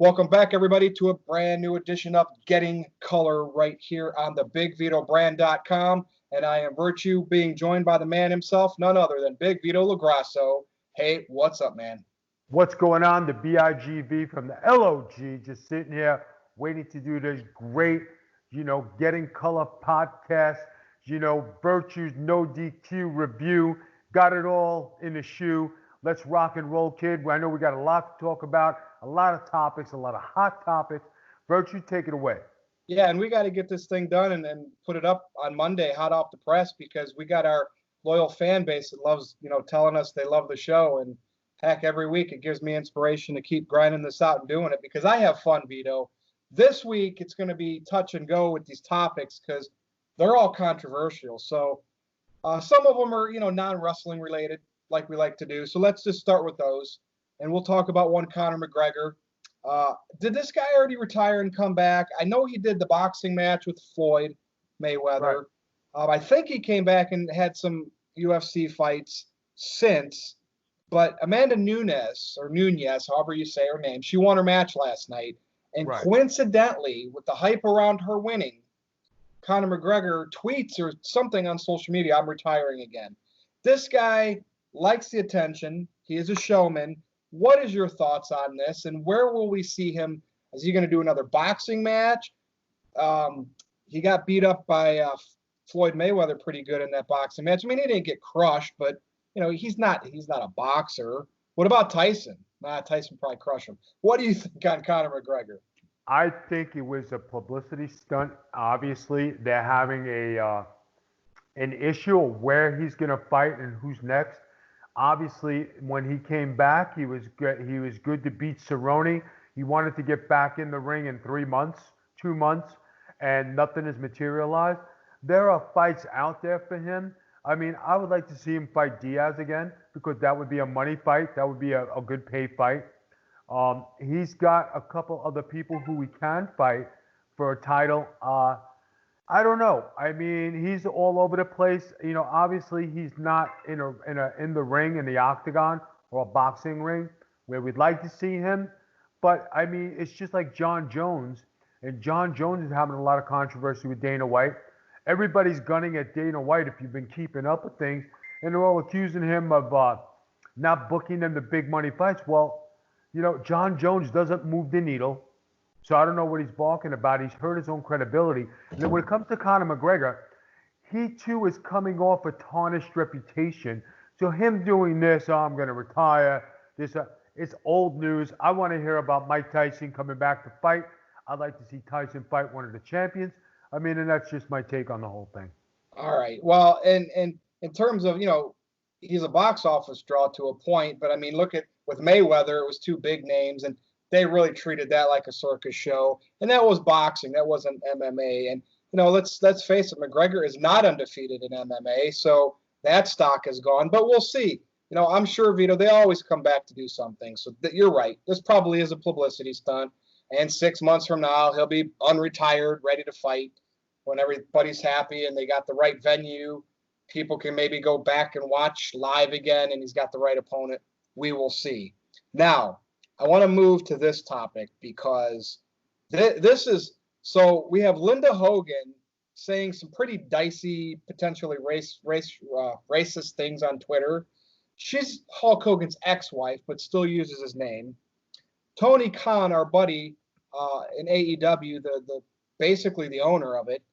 Welcome back, everybody, to a brand new edition of Getting Color right here on the BigVitoBrand.com. And I am Virtue, being joined by the man himself, none other than Big Vito LaGrasso. Hey, what's up, man? What's going on? The BIGV from the LOG, just sitting here waiting to do this great, Getting Color podcast, Virtue's No DQ review. Got it all in the shoe. Let's rock and roll, kid. I know we got a lot to talk about, a lot of topics, a lot of hot topics. Virtue, take it away. Yeah, and we got to get this thing done and put it up on Monday, hot off the press, because we got our loyal fan base that loves, telling us they love the show. And heck, every week it gives me inspiration to keep grinding this out and doing it because I have fun, Vito. This week it's going to be touch and go with these topics because they're all controversial. So some of them are, non-wrestling related, like we like to do. So let's just start with those, and we'll talk about one Conor McGregor. Did this guy already retire and come back? I know he did the boxing match with Floyd Mayweather. Right. I think he came back and had some UFC fights since. But Amanda Nunes, however you say her name, she won her match last night. And coincidentally, with the hype around her winning, Conor McGregor tweets or something on social media, "I'm retiring again." This guy likes the attention. He is a showman. What is your thoughts on this? And where will we see him? Is he going to do another boxing match? He got beat up by Floyd Mayweather pretty good in that boxing match. I mean, he didn't get crushed, but he's not a boxer. What about Tyson? Tyson probably crushed him. What do you think on Conor McGregor? I think it was a publicity stunt. Obviously, they're having an issue of where he's going to fight and who's next. Obviously, when he came back, he was good. He was good to beat Cerrone. He wanted to get back in the ring in 2 months, and nothing has materialized. There are fights out there for him. I mean, I would like to see him fight Diaz again because that would be a money fight. That would be a good pay fight. He's got a couple other people who he can fight for a title. I don't know. I mean, he's all over the place. Obviously he's not in the ring, in the octagon or a boxing ring where we'd like to see him. But I mean, it's just like John Jones, and John Jones is having a lot of controversy with Dana White. Everybody's gunning at Dana White if you've been keeping up with things, and they're all accusing him of not booking them the big money fights. Well, John Jones doesn't move the needle, so I don't know what he's balking about. He's hurt his own credibility. And then when it comes to Conor McGregor, he too is coming off a tarnished reputation. So him doing this, I'm going to retire, it's old news. I want to hear about Mike Tyson coming back to fight. I'd like to see Tyson fight one of the champions. I mean, and that's just my take on the whole thing. All right. Well, and in terms of, he's a box office draw to a point, but I mean, look at with Mayweather, it was two big names, and they really treated that like a circus show. And that was boxing. That wasn't MMA. And, let's face it, McGregor is not undefeated in MMA, so that stock is gone. But we'll see. I'm sure, Vito, they always come back to do something. So you're right. This probably is a publicity stunt. And 6 months from now, he'll be unretired, ready to fight when everybody's happy and they got the right venue. People can maybe go back and watch live again, and he's got the right opponent. We will see. Now, I want to move to this topic because this is – so we have Linda Hogan saying some pretty dicey, potentially racist things on Twitter. She's Hulk Hogan's ex-wife, but still uses his name. Tony Khan, our buddy in AEW, basically the owner of it,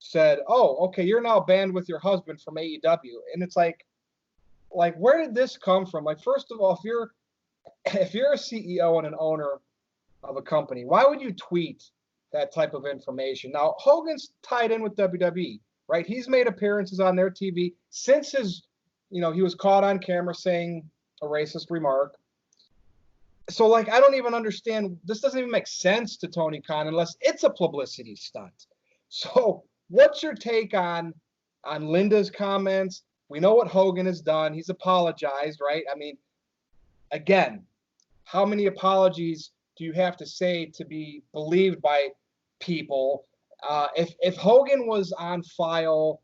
said, "Oh, okay, you're now banned with your husband from AEW." And it's like where did this come from? Like, first of all, if you're a CEO and an owner of a company, why would you tweet that type of information? Now, Hogan's tied in with WWE, right? He's made appearances on their TV since his, he was caught on camera saying a racist remark. So, I don't even understand. This doesn't even make sense to Tony Khan unless it's a publicity stunt. So, what's your take on Linda's comments? We know what Hogan has done. He's apologized, right? I mean, again, how many apologies do you have to say to be believed by people? If Hogan was on file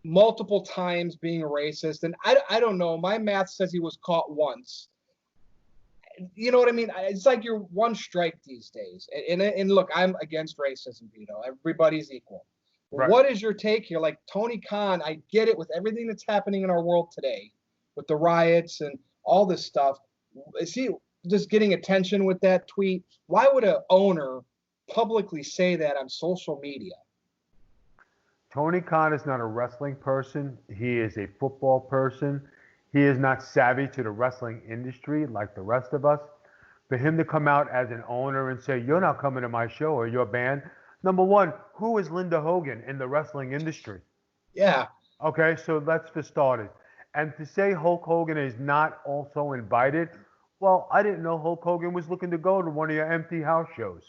multiple times being a racist, and I don't know, my math says he was caught once. you know what I mean? It's like you're one strike these days. And look, I'm against racism, Vito. Everybody's equal. Right. What is your take here? Like Tony Khan, I get it with everything that's happening in our world today, with the riots and all this stuff. Is he just getting attention with that tweet? Why would an owner publicly say that on social media? Tony Khan is not a wrestling person. He is a football person. He is not savvy to the wrestling industry like the rest of us. For him to come out as an owner and say, you're not coming to my show or you're banned. Number one, who is Linda Hogan in the wrestling industry? Yeah. Okay, so that's for starters. And to say Hulk Hogan is not also invited, well, I didn't know Hulk Hogan was looking to go to one of your empty house shows.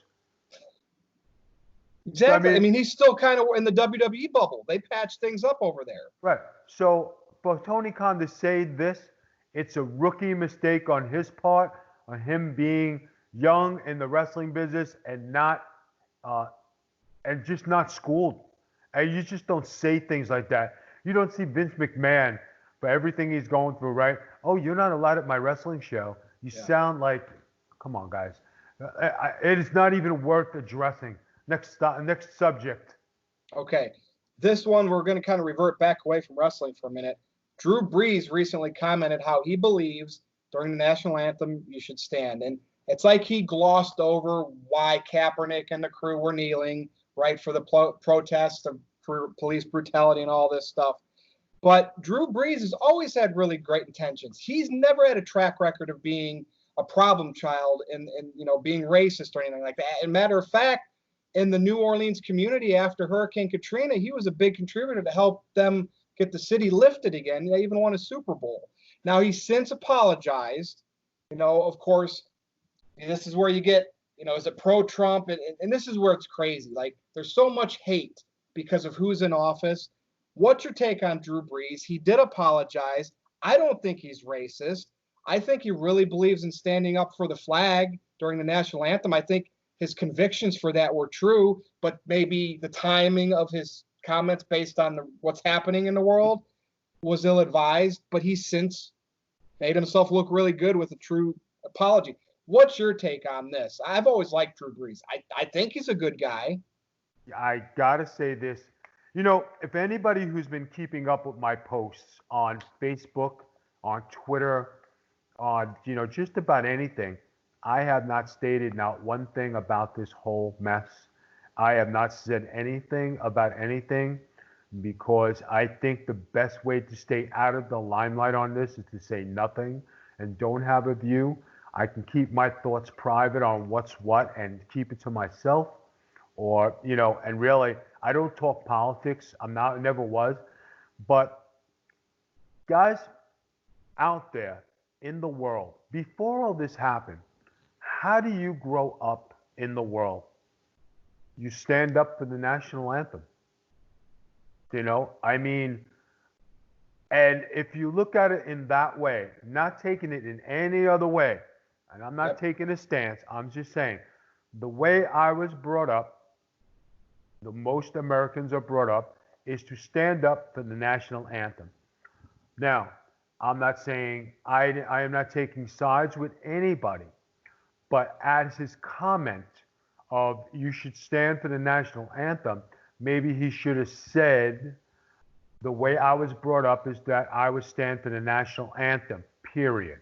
Exactly. I mean, he's still kind of in the WWE bubble. They patch things up over there. Right. So for Tony Khan to say this, it's a rookie mistake on his part, on him being young in the wrestling business and not, and just not schooled. And you just don't say things like that. You don't see Vince McMahon for everything he's going through, right? Oh, you're not allowed at my wrestling show. You sound like, come on, guys. It is not even worth addressing. Next subject. Okay. This one, we're going to kind of revert back away from wrestling for a minute. Drew Brees recently commented how he believes during the national anthem you should stand. And it's like he glossed over why Kaepernick and the crew were kneeling, right, for the protest of police brutality and all this stuff. But Drew Brees has always had really great intentions. He's never had a track record of being a problem child and being racist or anything like that. As a matter of fact, in the New Orleans community after Hurricane Katrina, he was a big contributor to help them get the city lifted again. They even won a Super Bowl. Now, he's since apologized. Of course, this is where you get, is it pro-Trump? And this is where it's crazy. Like, there's so much hate because of who's in office. What's your take on Drew Brees? He did apologize. I don't think he's racist. I think he really believes in standing up for the flag during the national anthem. I think his convictions for that were true, but maybe the timing of his comments based on what's happening in the world was ill-advised, but he's since made himself look really good with a true apology. What's your take on this? I've always liked Drew Brees. I think he's a good guy. I got to say this. If anybody who's been keeping up with my posts on Facebook, on Twitter, on, just about anything, I have not stated not one thing about this whole mess. I have not said anything about anything because I think the best way to stay out of the limelight on this is to say nothing and don't have a view. I can keep my thoughts private on what's what and keep it to myself. Or, and really, I don't talk politics. Never was. But guys out there in the world, before all this happened, how do you grow up in the world? You stand up for the national anthem. And if you look at it in that way, not taking it in any other way, and I'm not taking a stance, I'm just saying, the way I was brought up, the most Americans are brought up, is to stand up for the national anthem. Now, I'm not saying I am not taking sides with anybody. But as his comment of you should stand for the national anthem, maybe he should have said the way I was brought up is that I would stand for the national anthem, period.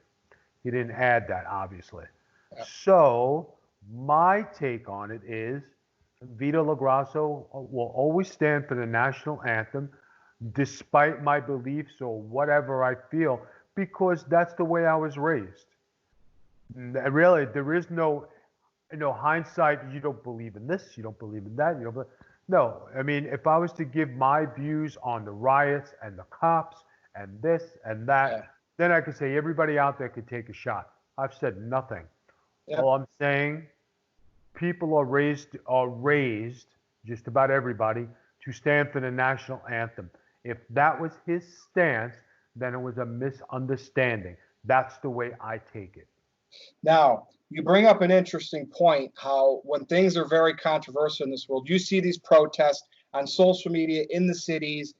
He didn't add that, obviously. Yeah. So my take on it is Vito LaGrasso will always stand for the national anthem despite my beliefs or whatever I feel because that's the way I was raised. Really, there is no hindsight. You don't believe in this. You don't believe in that. No. I mean, if I was to give my views on the riots and the cops and this and that, then I could say everybody out there could take a shot. I've said nothing. Yeah. All I'm saying, people are raised, just about everybody, to stand for the national anthem. If that was his stance, then it was a misunderstanding. That's the way I take it. Now, you bring up an interesting point, how when things are very controversial in this world, you see these protests on social media in the cities,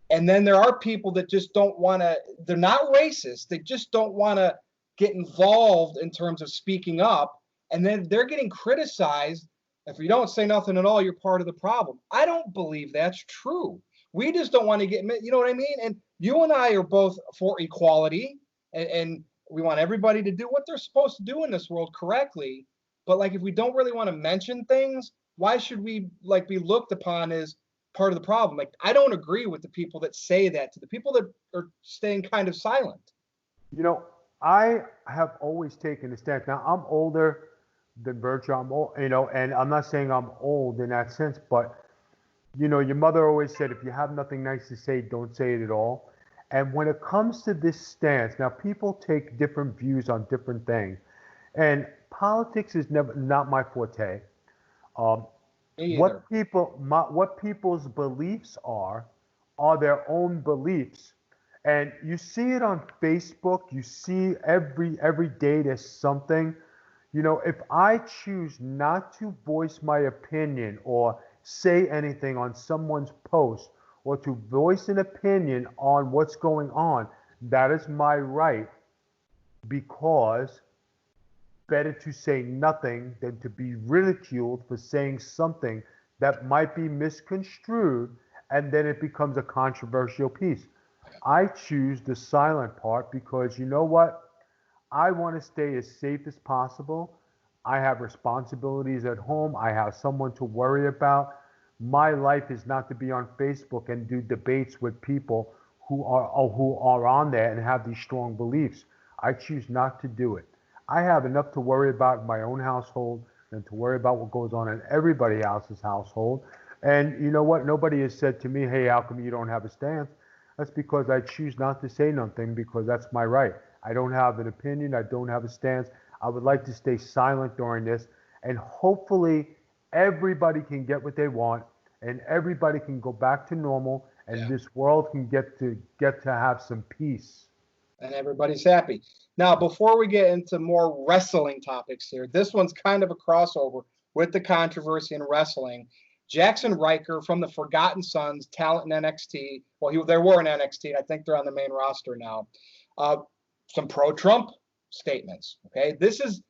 and then there are people that just don't want to, they're not racist, they just don't want to get involved in terms of speaking up, and then they're getting criticized. If you don't say nothing at all, you're part of the problem. I don't believe that's true. We just don't want to get, you know what I mean? And you and I are both for equality, and we want everybody to do what they're supposed to do in this world correctly. But like, if we don't really want to mention things, why should we like be looked upon as part of the problem? Like, I don't agree with the people that say that to the people that are staying kind of silent. You know, I have always taken a stance. Now, I'm older than Virgil. I'm old, you know, and I'm not saying I'm old in that sense, but you know, your mother always said, if you have nothing nice to say, don't say it at all. And when it comes to this stance, now people take different views on different things, and politics is never not my forte. Um, Me either. what people's beliefs are their own beliefs, and you see it on Facebook. You see every day there's something. You know, if I choose not to voice my opinion or say anything on someone's post or to voice an opinion on what's going on, that is my right, because better to say nothing than to be ridiculed for saying something that might be misconstrued, and then it becomes a controversial piece. I choose the silent part because you know what? I want to stay as safe as possible. I have responsibilities at home. I have someone to worry about. My life is not to be on Facebook and do debates with people who are on there and have these strong beliefs. I choose not to do it. I have enough to worry about in my own household than to worry about what goes on in everybody else's household. And you know what? Nobody has said to me, hey, how come you don't have a stance? That's because I choose not to say nothing, because that's my right. I don't have an opinion. I don't have a stance. I would like to stay silent during this, and hopefully everybody can get what they want, and everybody can go back to normal, and Yeah. this world can get to have some peace. And everybody's happy. Now, before we get into more wrestling topics here, this one's kind of a crossover with the controversy in wrestling. Jaxson Ryker from the Forgotten Sons, talent in NXT. Well, they were in NXT. I think they're on the main roster now. Uh, some pro-Trump statements. Okay, this is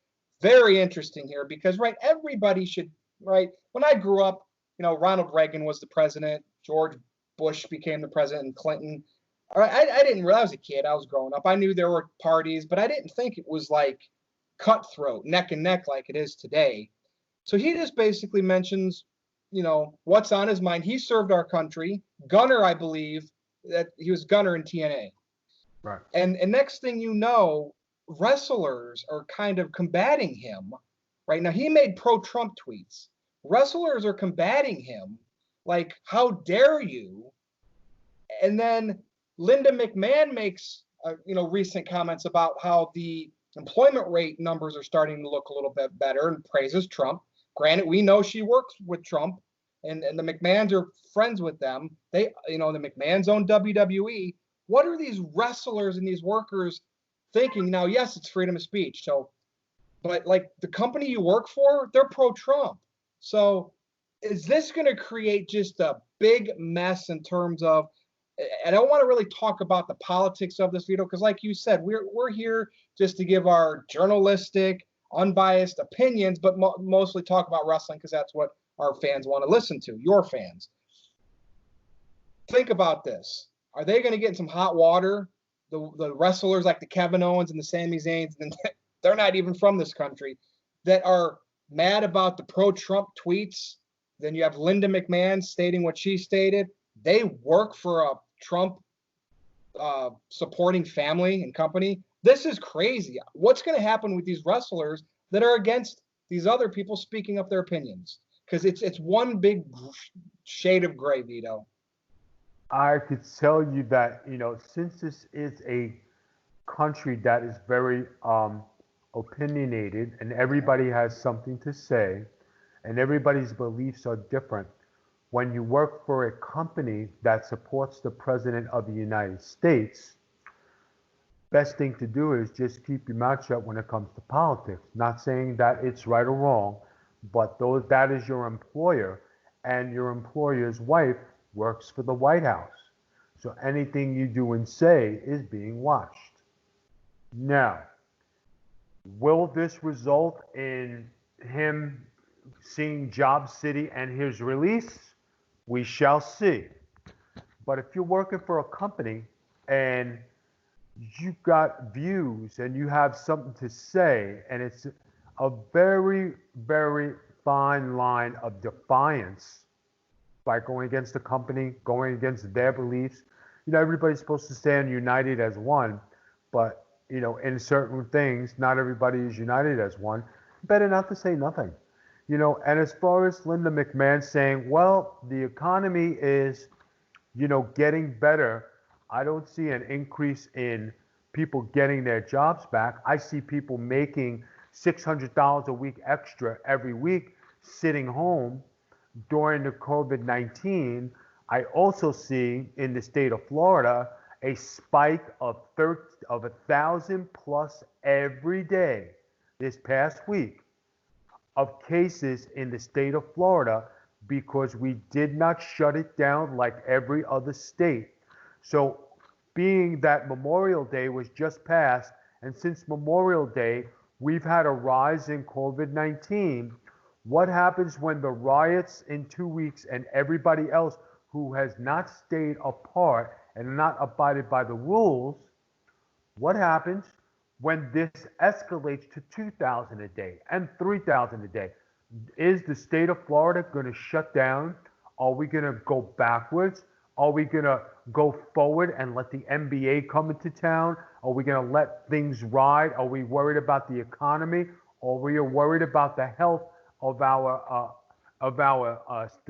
very interesting here because, right, everybody should, right. When I grew up, you know, Ronald Reagan was the president. George Bush became the president, and Clinton. All right, I didn't realize, I was a kid. I was growing up. I knew there were parties, but I didn't think it was like cutthroat, neck and neck like it is today. So he just basically mentions, you know, what's on his mind. He served our country. Gunner, I believe that he was Gunner in TNA. Right. And next thing you know, wrestlers are kind of combating him. Right now, he made pro-Trump tweets. Wrestlers are combating him, like, how dare you? And then Linda McMahon makes recent comments about how the employment rate numbers are starting to look a little bit better, and praises Trump. Granted, we know she works with Trump, and the McMahons are friends with them. They, the McMahons own WWE. What are these wrestlers and these workers thinking now? Yes, it's freedom of speech. So, but like the company you work for, they're pro-Trump. So is this going to create just a big mess in terms of, and I don't want to really talk about the politics of this video, because like you said, we're here just to give our journalistic, unbiased opinions, but mostly talk about wrestling because that's what our fans want to listen to, your fans. Think about this. Are they going to get in some hot water? The wrestlers like the Kevin Owens and the Sami Zayns, and they're not even from this country, that are mad about the pro-Trump tweets. Then you have Linda McMahon stating what she stated. They work for a Trump supporting family and company. This is crazy. What's going to happen with these wrestlers that are against these other people speaking up their opinions? Because it's one big shade of gray, Vito. I could tell you that, since this is a country that is very opinionated, and everybody has something to say, and everybody's beliefs are different. When you work for a company that supports the President of the United States, best thing to do is just keep your mouth shut when it comes to politics. Not saying that it's right or wrong, but that is your employer, and your employer's wife works for the White House. So anything you do and say is being watched. Now, Will this result in him seeing Job City and his release? We shall see. But if you're working for a company and you've got views and you have something to say, and it's a very, very fine line of defiance by going against the company, going against their beliefs. Everybody's supposed to stand united as one, but, in certain things, not everybody is united as one. Better not to say nothing. And as far as Linda McMahon saying, well, the economy is, getting better, I don't see an increase in people getting their jobs back. I see people making $600 a week extra every week sitting home during the COVID-19. I also see in the state of Florida a spike of 1,000 plus every day this past week of cases in the state of Florida because we did not shut it down like every other state. So being that Memorial Day was just passed, and since Memorial Day, we've had a rise in COVID-19. What happens when the riots in 2 weeks and everybody else who has not stayed apart and not abided by the rules, what happens when this escalates to 2,000 a day and 3,000 a day? Is the state of Florida going to shut down? Are we going to go backwards? Are we going to go forward and let the NBA come into town? Are we going to let things ride? Are we worried about the economy? Or are we worried about the health of the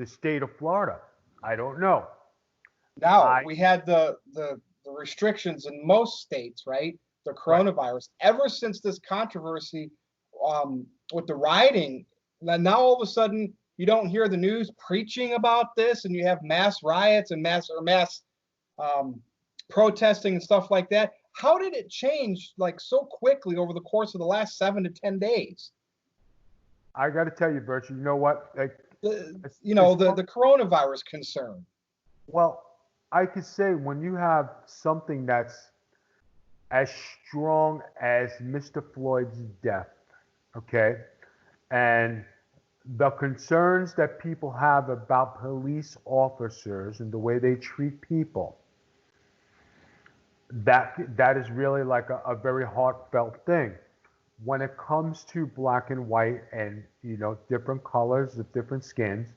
state of Florida? I don't know. Now, we had the restrictions in most states, right? The coronavirus. Right. Ever since this controversy with the rioting, now all of a sudden you don't hear the news preaching about this, and you have mass riots and mass protesting and stuff like that. How did it change like so quickly over the course of the last 7 to 10 days? I got to tell you, Birch, you know what? The coronavirus concern. Well, I could say when you have something that's as strong as Mr. Floyd's death, okay, and the concerns that people have about police officers and the way they treat people, that is really like a very heartfelt thing. When it comes to black and white and, different colors of different skins,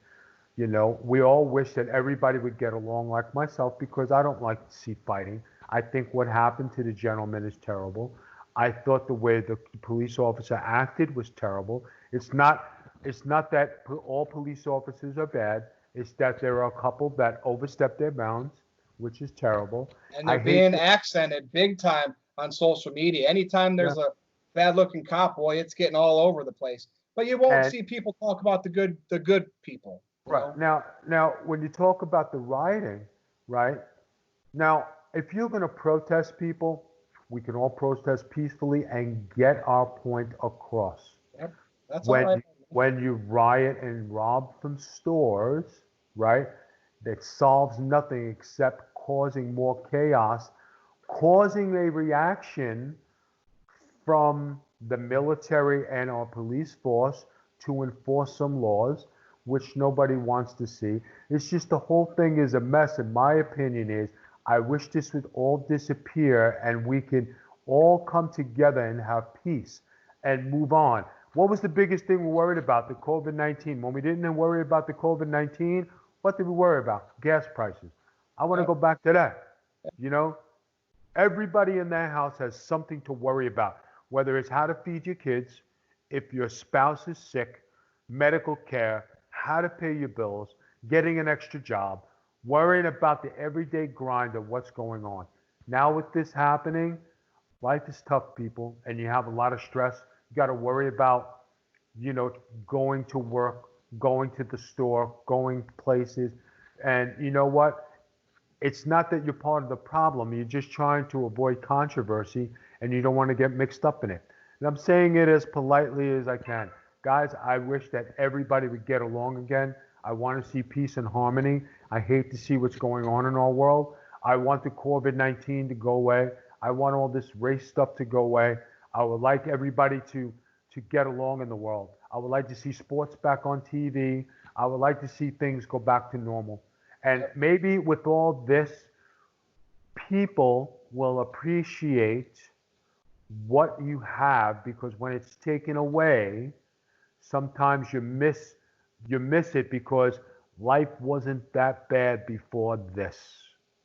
we all wish that everybody would get along like myself, because I don't like to see fighting. I think what happened to the gentleman is terrible. I thought the way the police officer acted was terrible. It's not that all police officers are bad. It's that there are a couple that overstep their bounds, which is terrible. And they're being accented big time on social media. Anytime there's a bad-looking cop, boy, it's getting all over the place. But you won't see people talk about the good people. Right. Now, when you talk about the rioting, right? Now, if you're going to protest people, we can all protest peacefully and get our point across. Yep. That's all right. When you riot and rob from stores, right, that solves nothing except causing more chaos, causing a reaction from the military and our police force to enforce some laws, which nobody wants to see. It's just the whole thing is a mess. And my opinion is, I wish this would all disappear and we could all come together and have peace and move on. What was the biggest thing we worried about? The COVID-19. When we didn't worry about the COVID-19, what did we worry about? Gas prices. I want to go back to that. Everybody in that house has something to worry about, whether it's how to feed your kids, if your spouse is sick, medical care, how to pay your bills, getting an extra job, worrying about the everyday grind of what's going on. Now with this happening, life is tough, people, and you have a lot of stress. You got to worry about, going to work, going to the store, going places. And you know what? It's not that you're part of the problem. You're just trying to avoid controversy, and you don't want to get mixed up in it. And I'm saying it as politely as I can. Guys, I wish that everybody would get along again. I want to see peace and harmony. I hate to see what's going on in our world. I want the COVID-19 to go away. I want all this race stuff to go away. I would like everybody to get along in the world. I would like to see sports back on TV. I would like to see things go back to normal. And maybe with all this, people will appreciate what you have, because when it's taken away, sometimes you miss it because life wasn't that bad before this.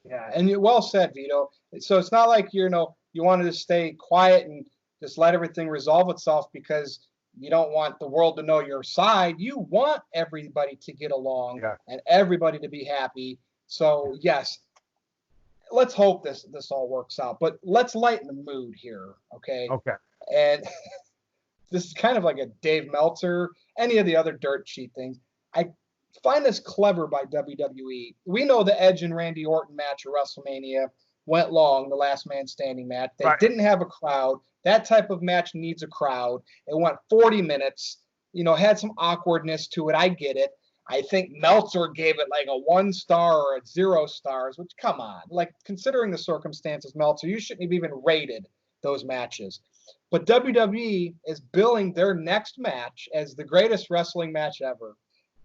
Yeah, and you well said, Vito. So it's not like you wanted to stay quiet and just let everything resolve itself because you don't want the world to know your side. You want everybody to get along Yeah. and everybody to be happy. So yes, let's hope this all works out. But let's lighten the mood here, okay? Okay. And this is kind of like a Dave Meltzer, any of the other dirt sheet things. I find this clever by WWE. We know the Edge and Randy Orton match at WrestleMania went long, the last man standing match. They Right. didn't have a crowd. That type of match needs a crowd. It went 40 minutes, had some awkwardness to it. I get it. I think Meltzer gave it like a 1 star or a 0 stars, which, come on. Like, considering the circumstances, Meltzer, you shouldn't have even rated those matches. But WWE is billing their next match as the greatest wrestling match ever.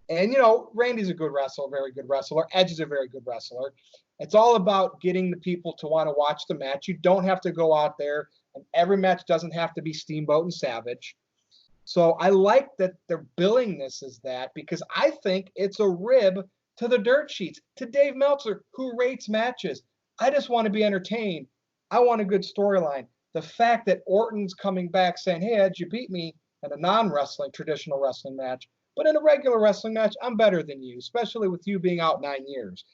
And, Randy's a good wrestler, very good wrestler. Edge is a very good wrestler. It's all about getting the people to want to watch the match. You don't have to go out there, and every match doesn't have to be Steamboat and Savage. So I like that they're billing this as that, because I think it's a rib to the dirt sheets, to Dave Meltzer, who rates matches. I just want to be entertained. I want a good storyline. The fact that Orton's coming back saying, hey, Edge, you beat me in a non-wrestling, traditional wrestling match, but in a regular wrestling match, I'm better than you, especially with you being out 9 years.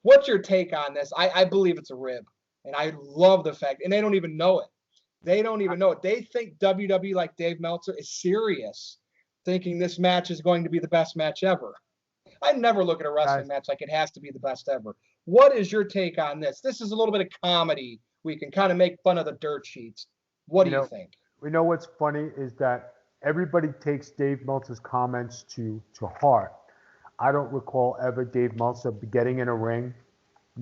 What's your take on this? I believe it's a rib, and I love the fact, and they don't even know it. They don't even know it. They think WWE, like Dave Meltzer, is serious, thinking this match is going to be the best match ever. I never look at a wrestling match like it has to be the best ever. What is your take on this? This is a little bit of comedy. We can kind of make fun of the dirt sheets. What do you think? We know what's funny is that everybody takes Dave Meltzer's comments to heart. I don't recall ever Dave Meltzer getting in a ring,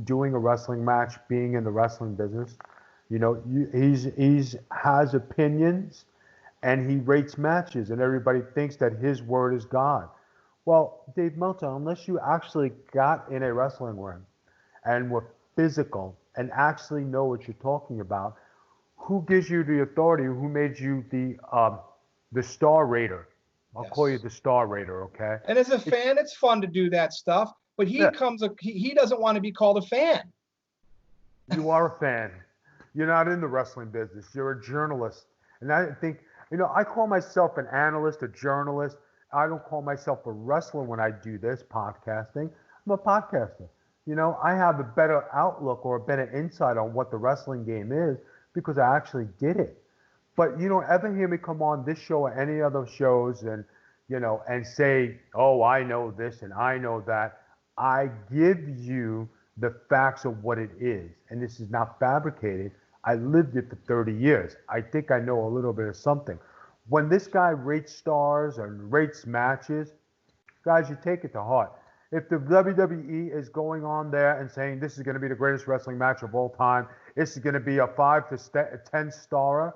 doing a wrestling match, being in the wrestling business. He's has opinions, and he rates matches, and everybody thinks that his word is God. Well, Dave Meltzer, unless you actually got in a wrestling ring and were physical and actually know what you're talking about, who gives you the authority? Who made you the star rater? I'll call you the star rater, okay? And as a fan, it's fun to do that stuff, but he doesn't want to be called a fan. You are a fan. You're not in the wrestling business. You're a journalist. And I think, I call myself an analyst, a journalist. I don't call myself a wrestler when I do this podcasting. I'm a podcaster. I have a better outlook or a better insight on what the wrestling game is because I actually did it. But you don't ever hear me come on this show or any other shows and say, oh, I know this and I know that. I give you the facts of what it is. And this is not fabricated. I lived it for 30 years. I think I know a little bit of something. When this guy rates stars and rates matches, guys, you take it to heart. If the WWE is going on there and saying this is going to be the greatest wrestling match of all time, this is going to be a 5 to 10 starer,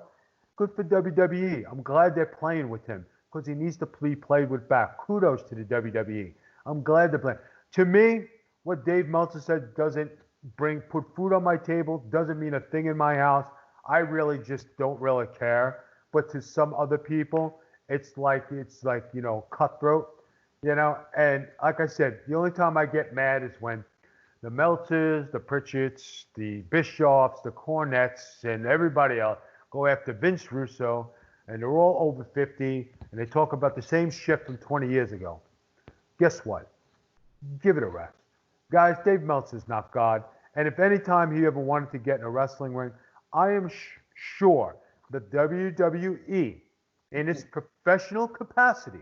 good for WWE. I'm glad they're playing with him because he needs to be played with back. Kudos to the WWE. I'm glad they're playing. To me, what Dave Meltzer said doesn't put food on my table, doesn't mean a thing in my house. I really just don't really care. But to some other people, it's like cutthroat, And like I said, the only time I get mad is when the Meltzers, the Pritchetts, the Bischoffs, the Cornettes, and everybody else go after Vince Russo, and they're all over 50, and they talk about the same shit from 20 years ago. Guess what? Give it a rest. Guys, Dave Meltzer's not God, and if any time he ever wanted to get in a wrestling ring, I am sure the WWE, in its professional capacity,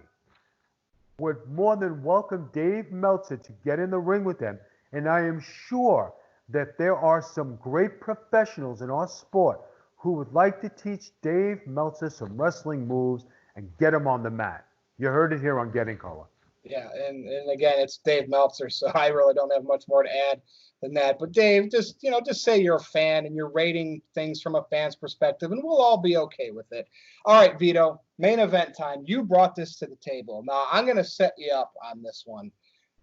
would more than welcome Dave Meltzer to get in the ring with them. And I am sure that there are some great professionals in our sport who would like to teach Dave Meltzer some wrestling moves and get him on the mat. You heard it here on Getting Color. Yeah, and again, it's Dave Meltzer, so I really don't have much more to add than that. But Dave, just say you're a fan and you're rating things from a fan's perspective, and we'll all be okay with it. All right, Vito, main event time. You brought this to the table. Now I'm going to set you up on this one.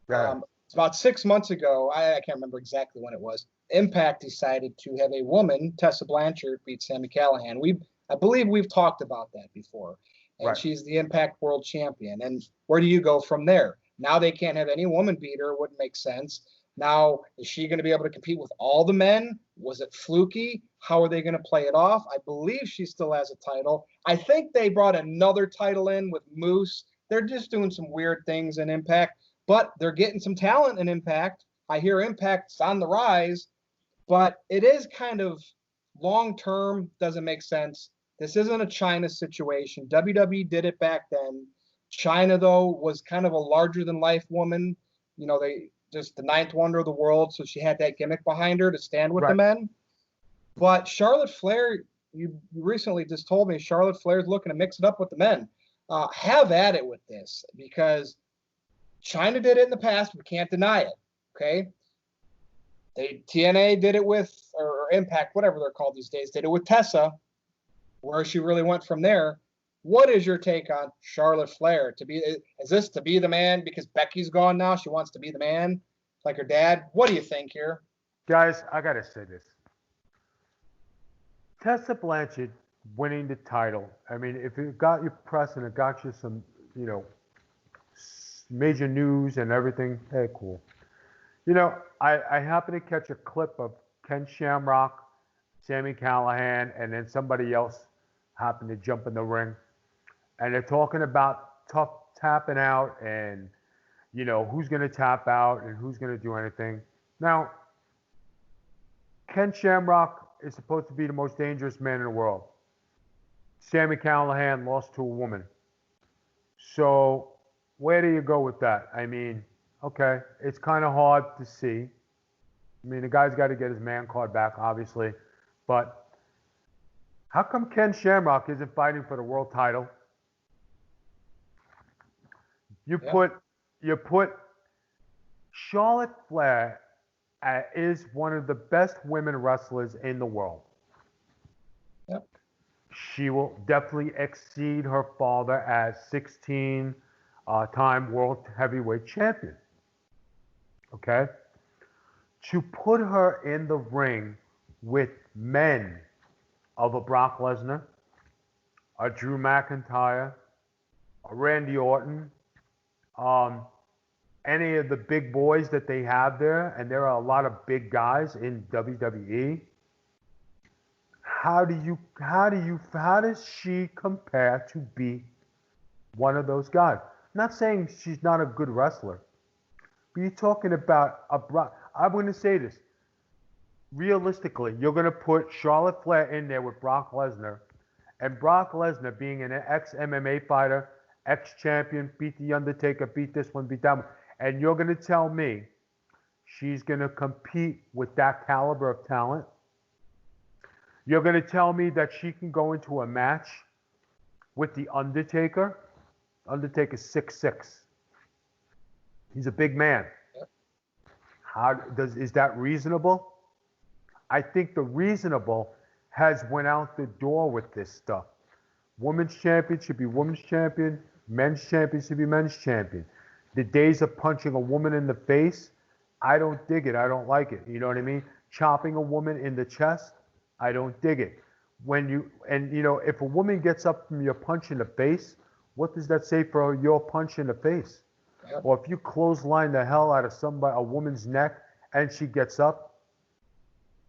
Right. It's about 6 months ago. I can't remember exactly when it was. Impact decided to have a woman, Tessa Blanchard, beat Sami Callihan. I believe we've talked about that before. And Right. she's the Impact World Champion. And where do you go from there? Now they can't have any woman beat her. It wouldn't make sense. Now, is she going to be able to compete with all the men? Was it fluky? How are they going to play it off? I believe she still has a title. I think they brought another title in with Moose. They're just doing some weird things in Impact, but they're getting some talent in Impact. I hear Impact's on the rise, but it is kind of long term, doesn't make sense. This isn't a China situation. WWE did it back then. China, though, was kind of a larger than life woman. They just the ninth wonder of the world, so she had that gimmick behind her to stand with the Right. men. But Charlotte Flair, you recently just told me Charlotte Flair's looking to mix it up with the men. Have at it with this, because China did it in the past. We can't deny it. Okay. TNA did it with, or Impact, whatever they're called these days, did it with Tessa. Where she really went from there. What is your take on Charlotte Flair? Is this to be the man because Becky's gone now? She wants to be the man like her dad. What do you think here? Guys, I got to say this. Tessa Blanchard winning the title. I mean, if it got you press and it got you some, major news and everything, hey, cool. I happened to catch a clip of Ken Shamrock, Sami Callihan, and then somebody else happened to jump in the ring. And they're talking about tough tapping out and, who's going to tap out and who's going to do anything. Now, Ken Shamrock is supposed to be the most dangerous man in the world. Sami Callihan lost to a woman. So where do you go with that? I mean, okay, it's kind of hard to see. I mean, the guy's got to get his man card back, obviously. But how come Ken Shamrock isn't fighting for the world title? You put Charlotte Flair is one of the best women wrestlers in the world. Yep. She will definitely exceed her father as 16-time world heavyweight champion. Okay? To put her in the ring with men of a Brock Lesnar, a Drew McIntyre, a Randy Orton, any of the big boys that they have there, and there are a lot of big guys in WWE. How does she compare to be one of those guys? I'm not saying she's not a good wrestler, but you're talking about I'm going to say this. Realistically, you're going to put Charlotte Flair in there with Brock Lesnar, and Brock Lesnar being an ex-MMA fighter, ex-champion, beat The Undertaker, beat this one, beat that one, and you're going to tell me she's going to compete with that caliber of talent? You're going to tell me that she can go into a match with The Undertaker? Undertaker's 6'6". He's a big man. Is that reasonable? I think the reasonable has went out the door with this stuff. Women's champion should be women's champion. Men's champion should be men's champion. The days of punching a woman in the face, I don't dig it. I don't like it. You know what I mean? Chopping a woman in the chest, I don't dig it. If a woman gets up from your punch in the face, what does that say for your punch in the face? Yep. Or if you clothesline the hell out of a woman's neck and she gets up,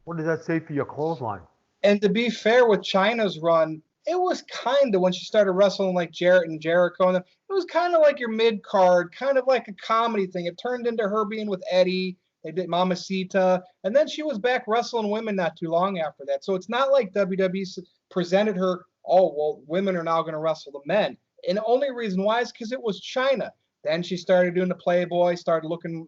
what does that say for your clothesline? And to be fair with Chyna's run, it was kind of, when she started wrestling like Jarrett and Jericho, and it was kind of like your mid-card, kind of like a comedy thing. It turned into her being with Eddie. They did Mamacita. And then she was back wrestling women not too long after that. So it's not like WWE presented her, oh, well, women are now going to wrestle the men. And the only reason why is because it was Chyna. Then she started doing the Playboy, started looking,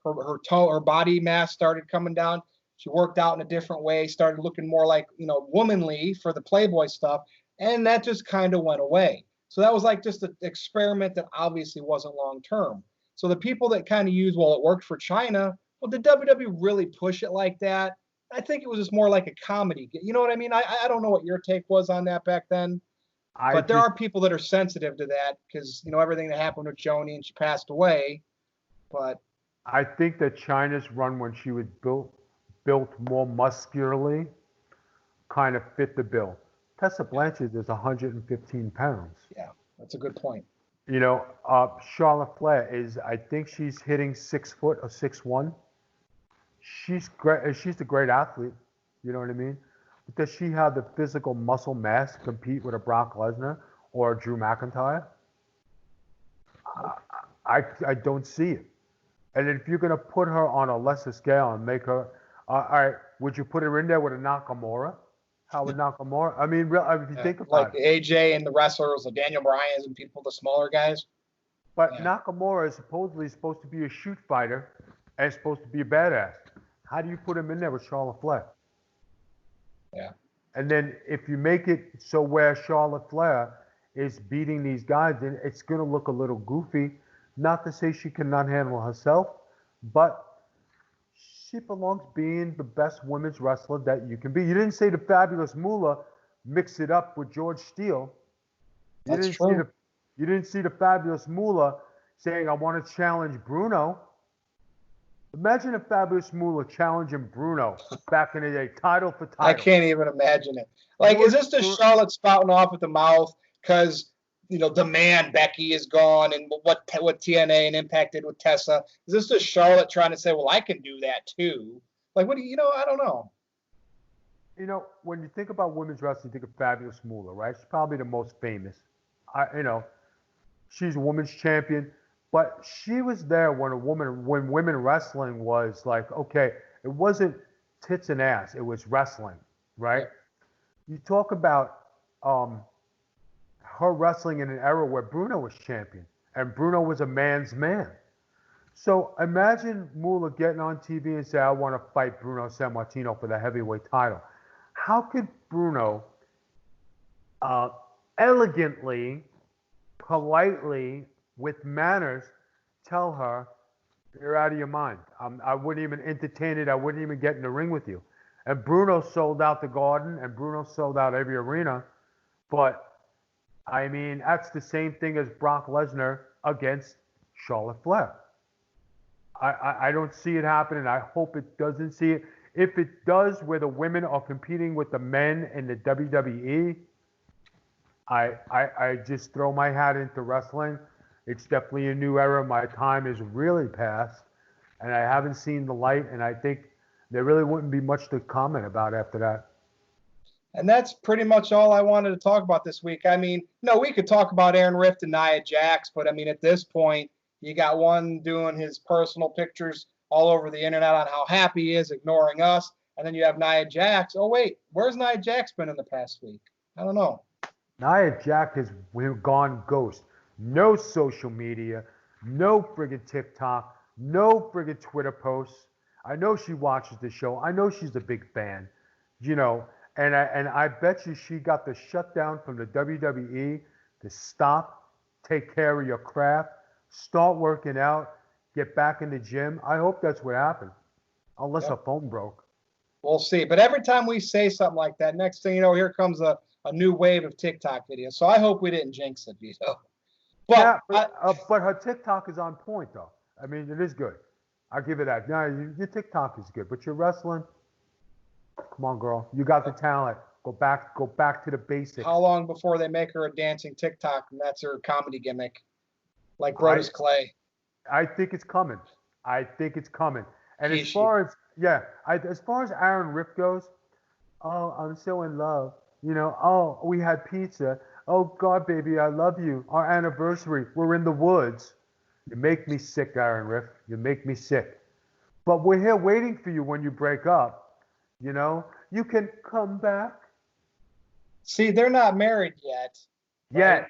her tone, her body mass started coming down. She worked out in a different way, started looking more like, womanly for the Playboy stuff. And that just kind of went away. So that was like just an experiment that obviously wasn't long term. So the people that kind of use, well, it worked for China. Well, did WWE really push it like that? I think it was just more like a comedy. You know what I mean? I don't know what your take was on that back then, I but there just are people that are sensitive to that because everything that happened with Joni and she passed away. But I think that China's run when she was built more muscularly kind of fit the bill. Tessa Blanchard is 115 pounds. yeah, that's a good point. Charlotte Flair is, I think she's hitting 6 foot or 6'1". She's great. She's a great athlete. You know what I mean? But does she have the physical muscle mass to compete with a Brock Lesnar or a Drew McIntyre? I don't see it. And if you're going to put her on a lesser scale and make her, all right, would you put her in there with a Nakamura? How would Nakamura? I mean, if you think Like about it. AJ and the wrestlers, like Daniel Bryan's and people, the smaller guys. But Yeah. Nakamura is supposed to be a shoot fighter and supposed to be a badass. How do you put him in there with Charlotte Flair? Yeah. And then if you make it so where Charlotte Flair is beating these guys, then it's going to look a little goofy. Not to say she cannot handle herself, but she belongs being the best women's wrestler that you can be. You didn't say the Fabulous Moolah mix it up with George Steele. That's true. You didn't see the Fabulous Moolah saying, I want to challenge Bruno. Imagine if Fabulous Moolah challenging Bruno back in the day, title for title. I can't even imagine it. Like, is this just Charlotte spouting off at the mouth because, the man Becky is gone and what TNA and Impact did with Tessa? Is this just Charlotte trying to say, well, I can do that too? Like, what do I don't know. When you think about women's wrestling, you think of Fabulous Moolah, right? She's probably the most famous. She's a women's champion, but she was there when women wrestling was like, okay, it wasn't tits and ass, it was wrestling, right? You talk about her wrestling in an era where Bruno was champion and Bruno was a man's man. So imagine Moolah getting on TV and say, I want to fight Bruno Sammartino for the heavyweight title. How could Bruno elegantly, politely, with manners, tell her, you're out of your mind. I wouldn't even entertain it. I wouldn't even get in the ring with you. And Bruno sold out the Garden, and Bruno sold out every arena. But, I mean, that's the same thing as Brock Lesnar against Charlotte Flair. I don't see it happening. I hope it doesn't see it. If it does, where the women are competing with the men in the WWE, I just throw my hat into wrestling. It's definitely a new era. My time is really past, and I haven't seen the light, and I think there really wouldn't be much to comment about after that. And that's pretty much all I wanted to talk about this week. I mean, we could talk about Aaron Rift and Nia Jax, but I mean, at this point, you got one doing his personal pictures all over the internet on how happy he is, ignoring us. And then you have Nia Jax. Oh, wait, where's Nia Jax been in the past week? I don't know. Nia Jax has gone ghost. No social media, no friggin' TikTok, no friggin' Twitter posts. I know she watches the show. I know she's a big fan, and I bet you she got the shutdown from the WWE to stop, take care of your craft, start working out, get back in the gym. I hope that's what happened, unless her phone broke. We'll see. But every time we say something like that, next thing you know, here comes a new wave of TikTok videos. So I hope we didn't jinx it, Vito. But her TikTok is on point, though. I mean, it is good. I'll give it that. Now, your TikTok is good, but your wrestling, come on, girl. You got the talent. Go back to the basics. How long before they make her a dancing TikTok and that's her comedy gimmick? Like Brodus Clay. I think it's coming. And as far as Aaron Rift goes, oh, I'm so in love. Oh, we had pizza. Oh, God, baby, I love you. Our anniversary. We're in the woods. You make me sick, Aaron Rift. You make me sick. But we're here waiting for you when you break up. You can come back. See, they're not married yet. Right?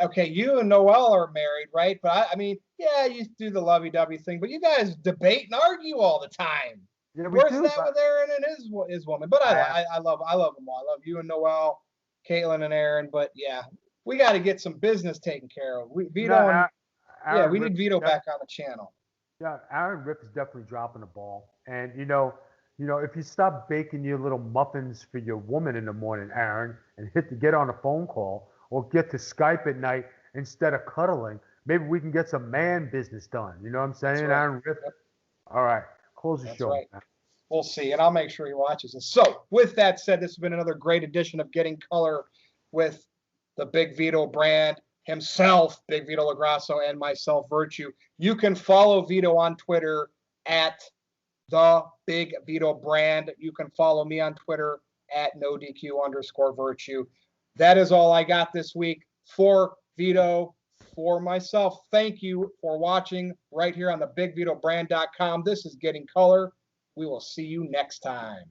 Okay, you and Noelle are married, right? But I mean, yeah, you do the lovey-dovey thing, but you guys debate and argue all the time. Yeah, Where's that with Aaron and his woman? But I love them all. I love you and Noelle, Caitlin and Aaron. But yeah, we got to get some business taken care of. No, Vito and Aaron we Rip need is Vito back on the channel. yeah, Aaron Rip is definitely dropping the ball. And if you stop baking your little muffins for your woman in the morning, Aaron, and get on a phone call or get to Skype at night instead of cuddling, maybe we can get some man business done. You know what I'm saying, That's right. Aaron Rip? Yep. All right, close the That's show. right. Man. We'll see, and I'll make sure he watches it. So, with that said, this has been another great edition of Getting Color with the Big Vito brand himself, Big Vito LaGrasso, and myself, Virtue. You can follow Vito on Twitter at the Big Vito brand. You can follow me on Twitter at NoDQ_Virtue. That is all I got this week for Vito, for myself. Thank you for watching right here on the BigVitoBrand.com. This is Getting Color. We will see you next time.